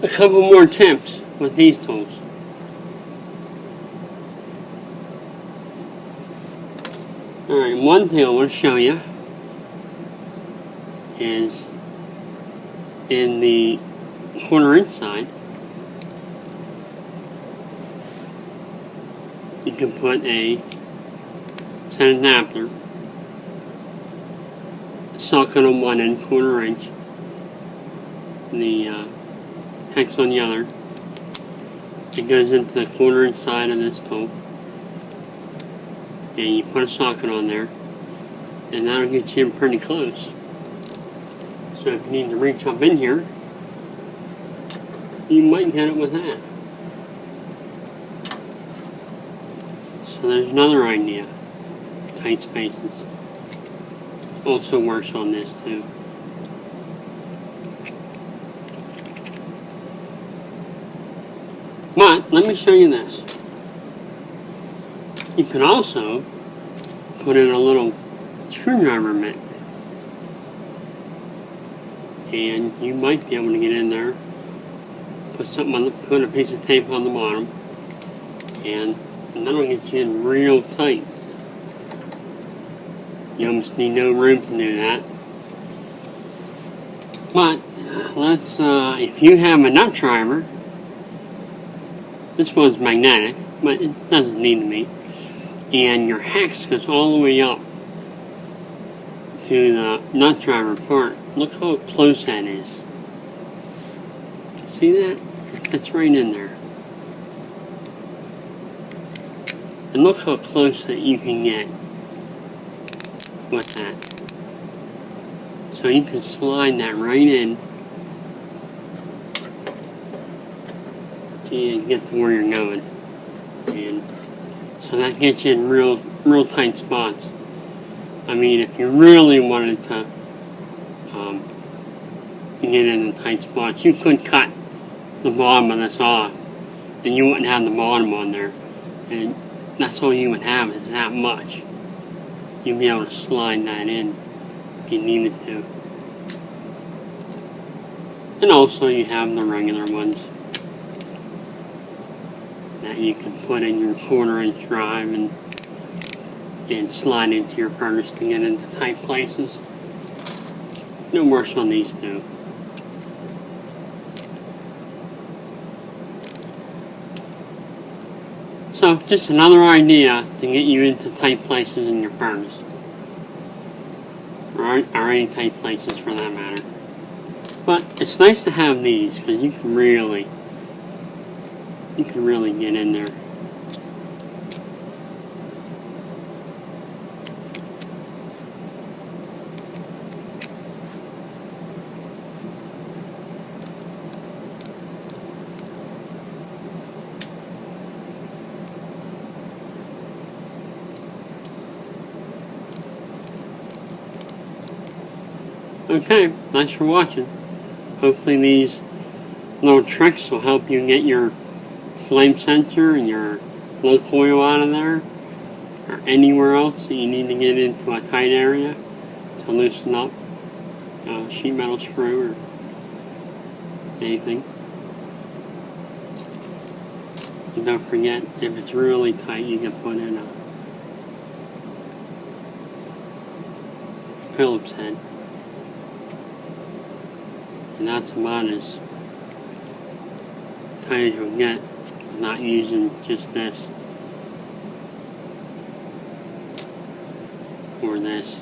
a couple more tips with these tools. Alright, one thing I want to show you is in the corner inside, you can put a set adapter, socket on one end, 1/4 inch, the hex on the other. It goes into the corner inside of this tool, and you put a socket on there, and that'll get you in pretty close. So if you need to reach up in here, you might get it with that. So there's another idea. Tight spaces. Also works on this too. But let me show you this. You can also put in a little screwdriver bit, and you might be able to get in there, put something on put a piece of tape on the bottom, and that'll get you in real tight. You almost need no room to do that. But let's if you have a nut driver, this one's magnetic, but it doesn't need to be, and your hex goes all the way up to the nut driver part. Look how close that is. See that? It fits right in there. And look how close that you can get with that. So you can slide that right in and get to where you're going. And so that gets you in real tight spots. I mean, if you really wanted to get in the tight spots, you could cut the bottom of this off, and you wouldn't have the bottom on there, and that's all you would have is that much. You'd be able to slide that in if you needed to. And also you have the regular ones that you can put in your 1/4 inch drive and slide into your furnace to get into tight places. No worse on these two. So, just another idea to get you into tight places in your furnace. Or any tight places for that matter. But it's nice to have these because you can really get in there. Okay, thanks for watching. Hopefully these little tricks will help you get your flame sensor and your low coil out of there, or anywhere else that you need to get into a tight area to loosen up a sheet metal screw or anything. And don't forget, if it's really tight, you can put in a Phillips head. And that's about as tight as you'll get, not using just this or this.